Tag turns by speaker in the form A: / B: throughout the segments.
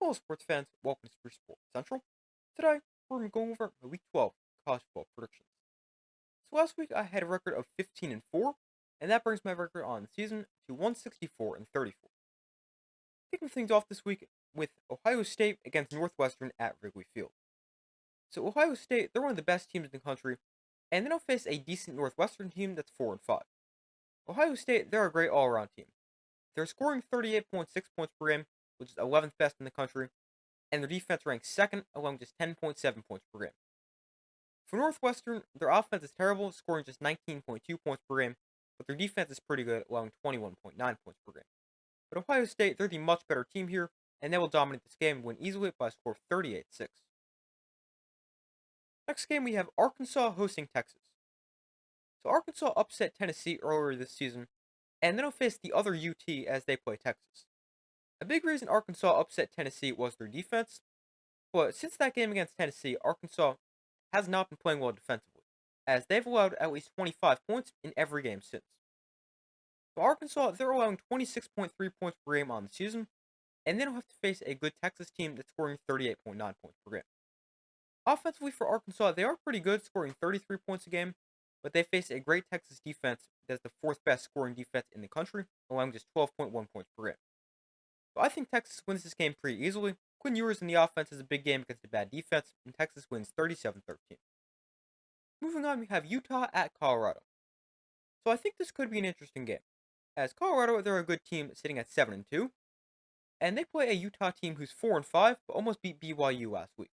A: Hello, sports fans. Welcome to Free Sports Central. Today, we're going to go over my Week 12 college football predictions. So last week, I had a record of 15-4, and that brings my record on the season to 164-34. Kicking things off this week with Ohio State against Northwestern at Wrigley Field. So Ohio State, they're one of the best teams in the country, and they don't face a decent Northwestern team that's 4-5. Ohio State, they're a great all-around team. They're scoring 38.6 points per game, which is 11th best in the country, and their defense ranks second, along just 10.7 points per game. For Northwestern, their offense is terrible, scoring just 19.2 points per game, but their defense is pretty good, allowing 21.9 points per game. But Ohio State, they're the much better team here, and they will dominate this game and win easily by a score of 38-6. Next game, we have Arkansas hosting Texas. So Arkansas upset Tennessee earlier this season, and they don't face the other UT as they play Texas. A big reason Arkansas upset Tennessee was their defense, but since that game against Tennessee, Arkansas has not been playing well defensively, as they've allowed at least 25 points in every game since. So Arkansas, they're allowing 26.3 points per game on the season, and they don't have to face a good Texas team that's scoring 38.9 points per game. Offensively for Arkansas, they are pretty good, scoring 33 points a game, but they face a great Texas defense that's the fourth best scoring defense in the country, allowing just 12.1 points per game. So I think Texas wins this game pretty easily. Quinn Ewers in the offense has a big game against a bad defense, and Texas wins 37-13. Moving on, we have Utah at Colorado. So I think this could be an interesting game, as Colorado, they're a good team sitting at 7-2, and they play a Utah team who's 4-5, but almost beat BYU last week.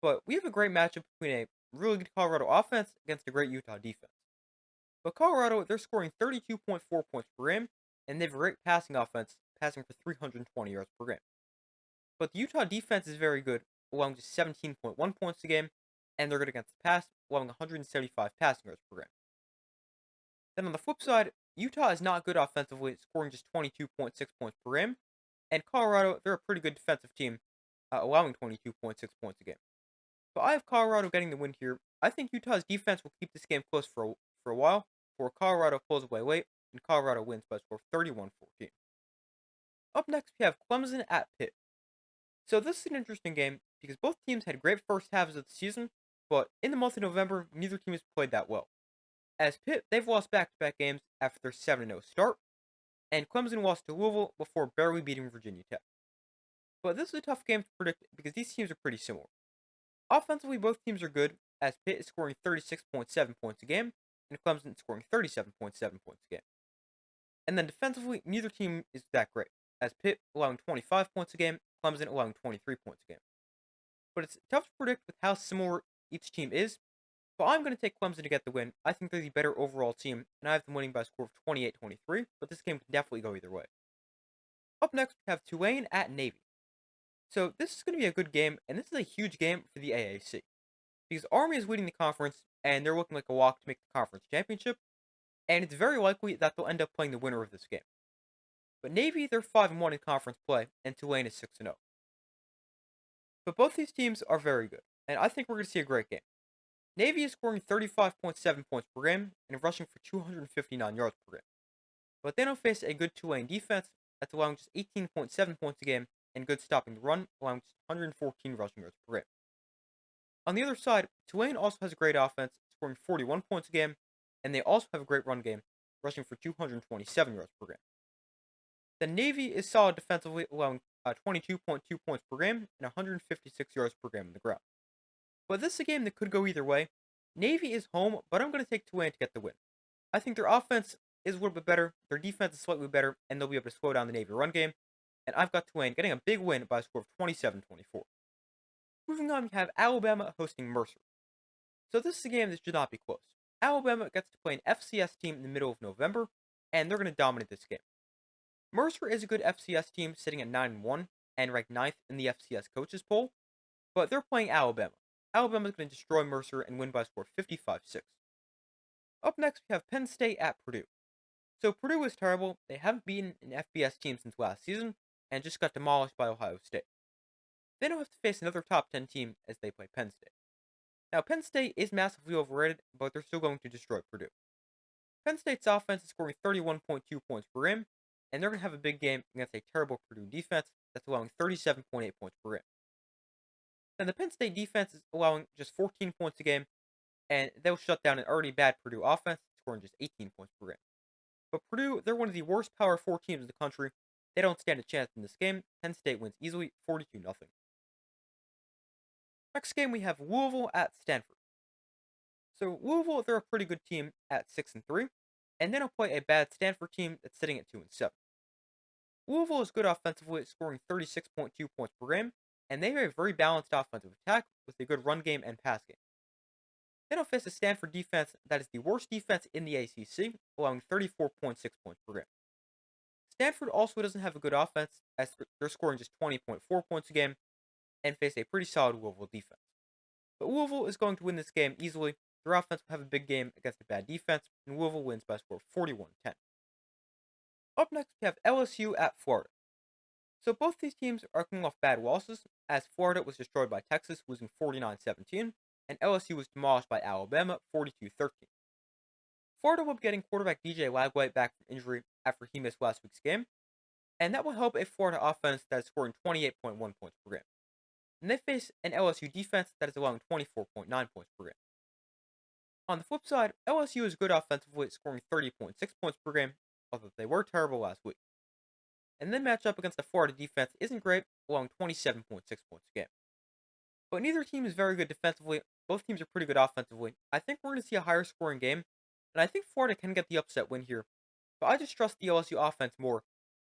A: But we have a great matchup between a really good Colorado offense against a great Utah defense. But Colorado, they're scoring 32.4 points per game, and they have a great passing offense, passing for 320 yards per game. But the Utah defense is very good, allowing just 17.1 points a game, and they're good against the pass, allowing 175 passing yards per game. Then on the flip side, Utah is not good offensively, scoring just 22.6 points per game, and Colorado, they're a pretty good defensive team, allowing 22.6 points a game. But I have Colorado getting the win here. I think Utah's defense will keep this game close for a while, before Colorado pulls away late, and Colorado wins by a score of 31-14. Up next, we have Clemson at Pitt. So this is an interesting game because both teams had great first halves of the season, but in the month of November, neither team has played that well. As Pitt, they've lost back-to-back games after their 7-0 start, and Clemson lost to Louisville before barely beating Virginia Tech. But this is a tough game to predict because these teams are pretty similar. Offensively, both teams are good, as Pitt is scoring 36.7 points a game, and Clemson is scoring 37.7 points a game. And then defensively, neither team is that great, as Pitt allowing 25 points a game, Clemson allowing 23 points a game. But it's tough to predict with how similar each team is, but I'm going to take Clemson to get the win. I think they're the better overall team, and I have them winning by a score of 28-23, but this game can definitely go either way. Up next, we have Tulane at Navy. So this is going to be a good game, and this is a huge game for the AAC. Because Army is leading the conference, and they're looking like a walk to make the conference championship, and it's very likely that they'll end up playing the winner of this game. But Navy, they're 5-1 in conference play, and Tulane is 6-0. But both these teams are very good, and I think we're going to see a great game. Navy is scoring 35.7 points per game and rushing for 259 yards per game. But they don't face a good Tulane defense that's allowing just 18.7 points a game and good stopping the run, allowing just 114 rushing yards per game. On the other side, Tulane also has a great offense, scoring 41 points a game, and they also have a great run game, rushing for 227 yards per game. The Navy is solid defensively, allowing 22.2 points per game and 156 yards per game on the ground. But this is a game that could go either way. Navy is home, but I'm going to take Tulane to get the win. I think their offense is a little bit better, their defense is slightly better, and they'll be able to slow down the Navy run game. And I've got Tulane getting a big win by a score of 27-24. Moving on, we have Alabama hosting Mercer. So this is a game that should not be close. Alabama gets to play an FCS team in the middle of November, and they're going to dominate this game. Mercer is a good FCS team sitting at 9-1 and ranked 9th in the FCS coaches poll, but they're playing Alabama. Alabama's going to destroy Mercer and win by a score of 55-6. Up next, we have Penn State at Purdue. So Purdue is terrible. They haven't beaten an FBS team since last season, and just got demolished by Ohio State. They don't have to face another top 10 team as they play Penn State. Now, Penn State is massively overrated, but they're still going to destroy Purdue. Penn State's offense is scoring 31.2 points per game, and they're going to have a big game against a terrible Purdue defense that's allowing 37.8 points per game. Then the Penn State defense is allowing just 14 points a game, and they'll shut down an already bad Purdue offense, scoring just 18 points per game. But Purdue, they're one of the worst Power 4 teams in the country. They don't stand a chance in this game. Penn State wins easily, 42-0. Next game, we have Louisville at Stanford. So Louisville, they're a pretty good team at 6-3, and then they'll play a bad Stanford team that's sitting at 2-7. Louisville is good offensively, scoring 36.2 points per game, and they have a very balanced offensive attack with a good run game and pass game. Then they'll face a Stanford defense that is the worst defense in the ACC, allowing 34.6 points per game. Stanford also doesn't have a good offense, as they're scoring just 20.4 points a game, and face a pretty solid Louisville defense. But Louisville is going to win this game easily. Their offense will have a big game against a bad defense, and Louisville wins by a score of 41-10. Up next, we have LSU at Florida. So both these teams are coming off bad losses, as Florida was destroyed by Texas, losing 49-17, and LSU was demolished by Alabama, 42-13. Florida will be getting quarterback DJ Lagway back from injury after he missed last week's game, and that will help a Florida offense that is scoring 28.1 points per game. And they face an LSU defense that is allowing 24.9 points per game. On the flip side, LSU is good offensively, scoring 30.6 points per game, although they were terrible last week. And then match up against the Florida defense isn't great, allowing 27.6 points a game. But neither team is very good defensively. Both teams are pretty good offensively. I think we're going to see a higher scoring game, and I think Florida can get the upset win here. But I just trust the LSU offense more,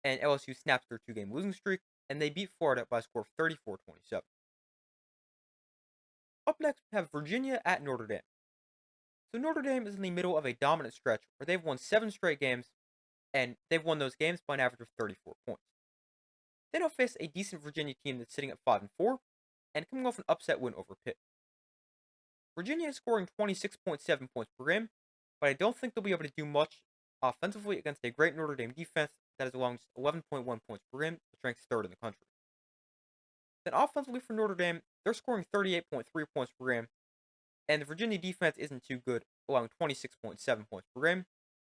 A: and LSU snaps their 2-game losing streak, and they beat Florida by a score of 34-27. Up next, we have Virginia at Notre Dame. So Notre Dame is in the middle of a dominant stretch where they've won 7 straight games, and they've won those games by an average of 34 points. Then they'll face a decent Virginia team that's sitting at 5-4, and coming off an upset win over Pitt. Virginia is scoring 26.7 points per game, but I don't think they'll be able to do much offensively against a great Notre Dame defense that is allowing just 11.1 points per game, which ranks 3rd in the country. Then offensively for Notre Dame, they're scoring 38.3 points per game, and the Virginia defense isn't too good, allowing 26.7 points per game.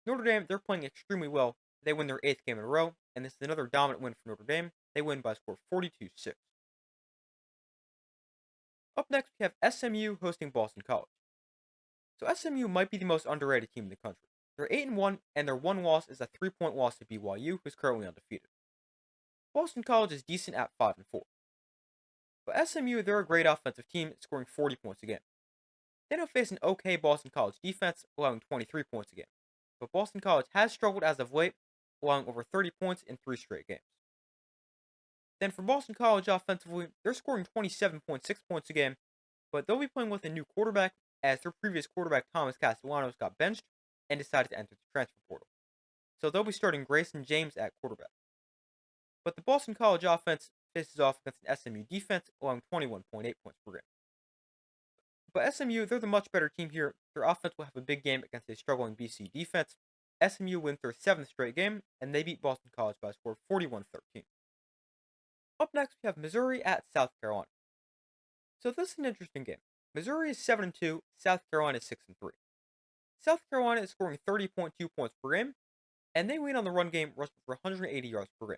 A: Notre Dame, they're playing extremely well. They win their 8th game in a row, and this is another dominant win for Notre Dame. They win by a score of 42-6. Up next, we have SMU hosting Boston College. So SMU might be the most underrated team in the country. They're 8-1, and their one loss is a 3-point loss to BYU, who's currently undefeated. Boston College is decent at 5-4. But SMU, they're a great offensive team, scoring 40 points a game. Then they'll face an okay Boston College defense, allowing 23 points a game. But Boston College has struggled as of late, allowing over 30 points in 3 straight games. Then for Boston College offensively, they're scoring 27.6 points a game, but they'll be playing with a new quarterback, as their previous quarterback Thomas Castellanos got benched and decided to enter the transfer portal. So they'll be starting Grayson James at quarterback. But the Boston College offense faces off against an SMU defense, allowing 21.8 points per game. But SMU, they're the much better team here. Their offense will have a big game against a struggling BC defense. SMU wins their 7th straight game, and they beat Boston College by a score of 41-13. Up next, we have Missouri at South Carolina. So this is an interesting game. Missouri is 7-2, South Carolina is 6-3. South Carolina is scoring 30.2 points per game, and they win on the run game, rushing for 180 yards per game.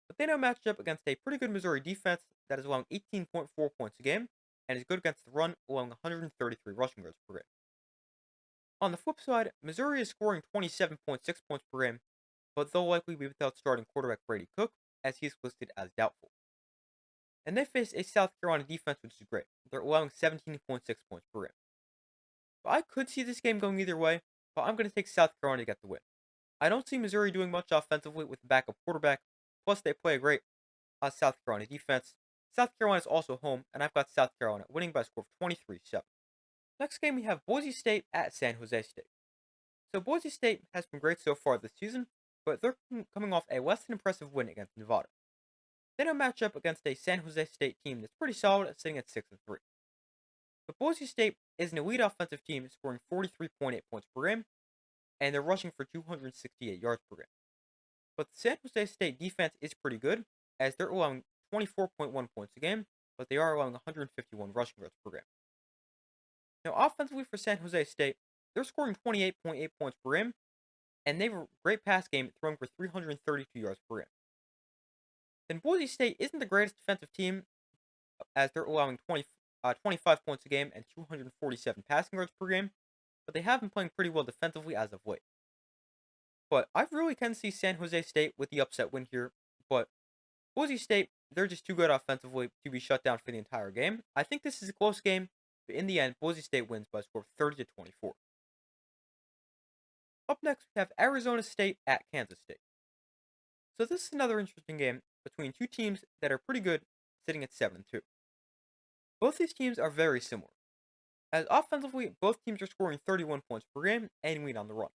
A: But they now match up against a pretty good Missouri defense that is allowing 18.4 points a game, and is good against the run, allowing 133 rushing yards per game. On the flip side, Missouri is scoring 27.6 points per game, but they'll likely be without starting quarterback Brady Cook, as he's listed as doubtful. And they face a South Carolina defense which is great. They're allowing 17.6 points per game. But I could see this game going either way, but I'm going to take South Carolina to get the win. I don't see Missouri doing much offensively with the backup quarterback, plus they play a great South Carolina defense. South Carolina is also home, and I've got South Carolina winning by a score of 23-7. Next game, we have Boise State at San Jose State. So Boise State has been great so far this season, but they're coming off a less than impressive win against Nevada. They now match up against a San Jose State team that's pretty solid, sitting at 6-3. But Boise State is an elite offensive team, scoring 43.8 points per game, and they're rushing for 268 yards per game. But the San Jose State defense is pretty good, as they're allowing 24.1 points a game, but they are allowing 151 rushing yards per game. Now, offensively for San Jose State, they're scoring 28.8 points per game, and they have a great pass game, throwing for 332 yards per game. Then Boise State isn't the greatest defensive team, as they're allowing 25 points a game and 247 passing yards per game, but they have been playing pretty well defensively as of late. But I really can see San Jose State with the upset win here, but Boise State, they're just too good offensively to be shut down for the entire game. I think this is a close game, but in the end, Boise State wins by a score of 30-24. Up next, we have Arizona State at Kansas State. So this is another interesting game between two teams that are pretty good, sitting at 7-2. Both these teams are very similar, as offensively, both teams are scoring 31 points per game and lead on the run.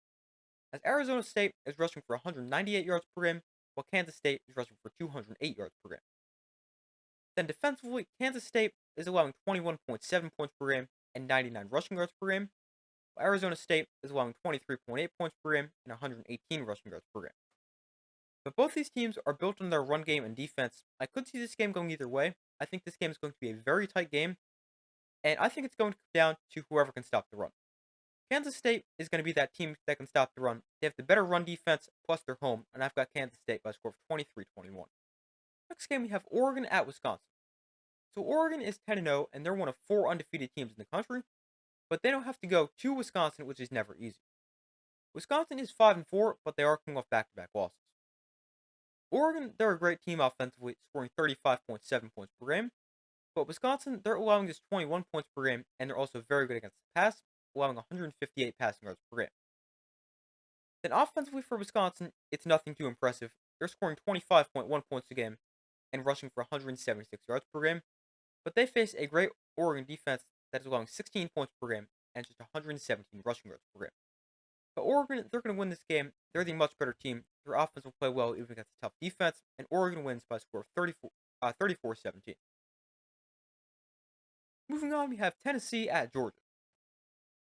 A: As Arizona State is rushing for 198 yards per game, while Kansas State is rushing for 208 yards per game. Then defensively, Kansas State is allowing 21.7 points per game and 99 rushing yards per game, while Arizona State is allowing 23.8 points per game and 118 rushing yards per game. But both these teams are built on their run game and defense. I could see this game going either way. I think this game is going to be a very tight game, and I think it's going to come down to whoever can stop the run. Kansas State is going to be that team that can stop the run. They have the better run defense, plus they're home, and I've got Kansas State by a score of 23-21. Next game, we have Oregon at Wisconsin. So Oregon is 10-0, and they're one of 4 undefeated teams in the country, but they don't have to go to Wisconsin, which is never easy. Wisconsin is 5-4, but they are coming off back-to-back losses. Oregon, they're a great team offensively, scoring 35.7 points per game, but Wisconsin, they're allowing just 21 points per game, and they're also very good against the pass, allowing 158 passing yards per game. Then offensively for Wisconsin, it's nothing too impressive. They're scoring 25.1 points a game and rushing for 176 yards per game, but they face a great Oregon defense that is allowing 16 points per game and just 117 rushing yards per game. But Oregon, they're going to win this game. They're the much better team. Their offense will play well even against a tough defense, and Oregon wins by a score of 34-17. Moving on, we have Tennessee at Georgia.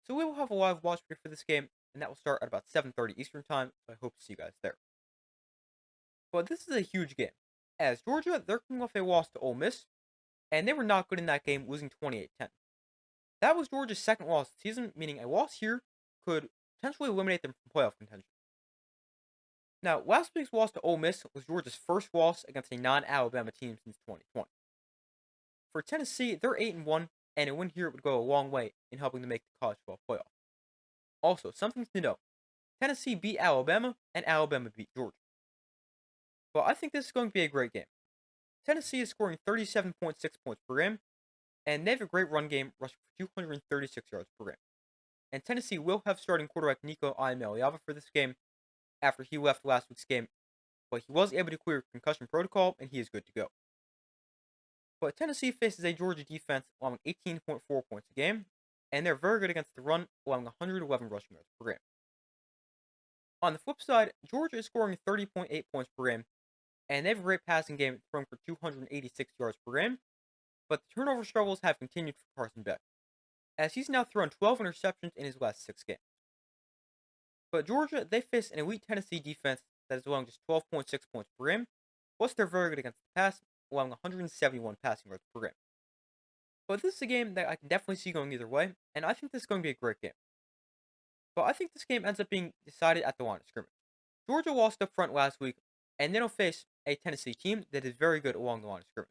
A: So we will have a live watch party for this game, and that will start at about 7:30 Eastern Time, so I hope to see you guys there. But this is a huge game, as Georgia, they're coming off a loss to Ole Miss, and they were not good in that game, losing 28-10. That was Georgia's second loss of the season, meaning a loss here could potentially eliminate them from playoff contention. Now, last week's loss to Ole Miss was Georgia's first loss against a non-Alabama team since 2020. For Tennessee, they're 8-1, and a win here would go a long way in helping to make the college football playoff. Also, something to note, Tennessee beat Alabama, and Alabama beat Georgia. Well, I think this is going to be a great game. Tennessee is scoring 37.6 points per game, and they have a great run game, rushing for 236 yards per game. And Tennessee will have starting quarterback Nico Iamaleava for this game after he left last week's game, but he was able to clear concussion protocol, and he is good to go. But Tennessee faces a Georgia defense allowing 18.4 points a game, and they're very good against the run, allowing 111 rushing yards per game. On the flip side, Georgia is scoring 30.8 points per game, and they have a great passing game, throwing for 286 yards per game, but the turnover struggles have continued for Carson Beck, as he's now thrown 12 interceptions in his last 6 games. But Georgia, they face an elite Tennessee defense that is allowing just 12.6 points per game, plus they're very good against the pass, allowing 171 passing yards per game. But this is a game that I can definitely see going either way, and I think this is going to be a great game. But I think this game ends up being decided at the line of scrimmage. Georgia lost up front last week, and they don't face a Tennessee team that is very good along the line of scrimmage.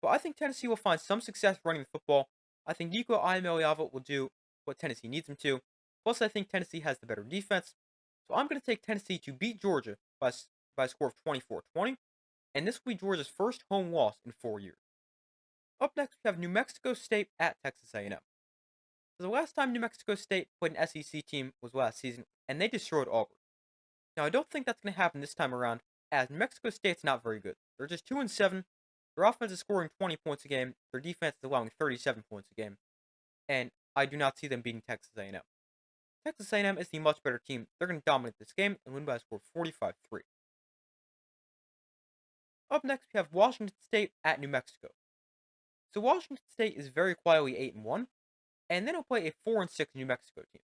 A: But I think Tennessee will find some success running the football. I think Nico Iamaleava will do what Tennessee needs him to. Plus, I think Tennessee has the better defense. So I'm going to take Tennessee to beat Georgia by a score of 24-20. And this will be Georgia's first home loss in 4 years. Up next, we have New Mexico State at Texas A&M. So the last time New Mexico State played an SEC team was last season, and they destroyed Auburn. Now, I don't think that's going to happen this time around, as New Mexico State's not very good. They're just 2-7. Their offense is scoring 20 points a game. Their defense is allowing 37 points a game. And I do not see them beating Texas A&M. Texas A&M is the much better team. They're going to dominate this game and win by a score of 45-3. Up next, we have Washington State at New Mexico. So Washington State is very quietly 8-1, and then they'll play a 4-6 New Mexico team.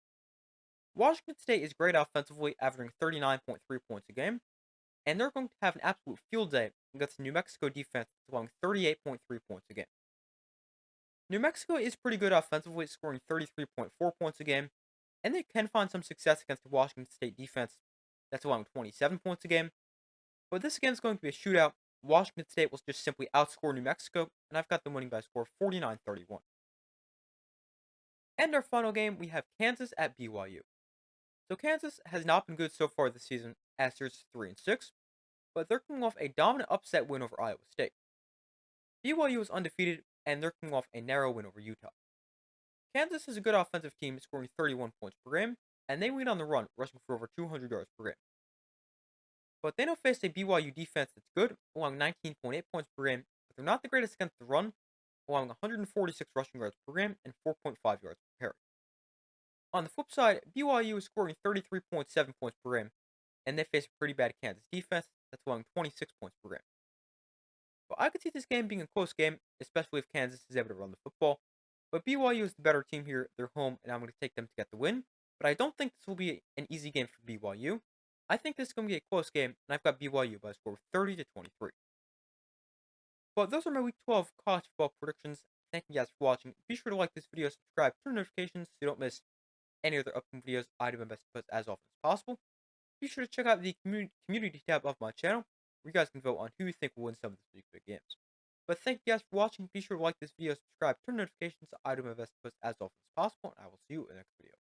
A: Washington State is great offensively, averaging 39.3 points a game, and they're going to have an absolute field day against the New Mexico defense that's allowing 38.3 points a game. New Mexico is pretty good offensively, scoring 33.4 points a game, and they can find some success against the Washington State defense that's allowing 27 points a game. But this again is going to be a shootout, Washington State will just simply outscore New Mexico, and I've got them winning by a score of 49-31. And our final game, we have Kansas at BYU. So Kansas has not been good so far this season, as there's 3-6, but they're coming off a dominant upset win over Iowa State. BYU is undefeated, and they're coming off a narrow win over Utah. Kansas is a good offensive team, scoring 31 points per game, and they win on the run, rushing for over 200 yards per game. But they don't face a BYU defense that's good, allowing 19.8 points per game, but they're not the greatest against the run, allowing 146 rushing yards per game and 4.5 yards per carry. On the flip side, BYU is scoring 33.7 points per game, and they face a pretty bad Kansas defense that's allowing 26 points per game. But I could see this game being a close game, especially if Kansas is able to run the football. But BYU is the better team here. They're home, and I'm going to take them to get the win. But I don't think this will be an easy game for BYU. I think this is going to be a close game, and I've got BYU by a score of 30-23. But those are my Week 12 college football predictions. Thank you guys for watching. Be sure to like this video, subscribe, turn notifications so you don't miss any other upcoming videos. I do my best to post as often as possible. Be sure to check out the community tab of my channel, where you guys can vote on who you think will win some of this week's big games. But thank you guys for watching. Be sure to like this video, subscribe, turn notifications so I do my best to post as often as possible, and I will see you in the next video.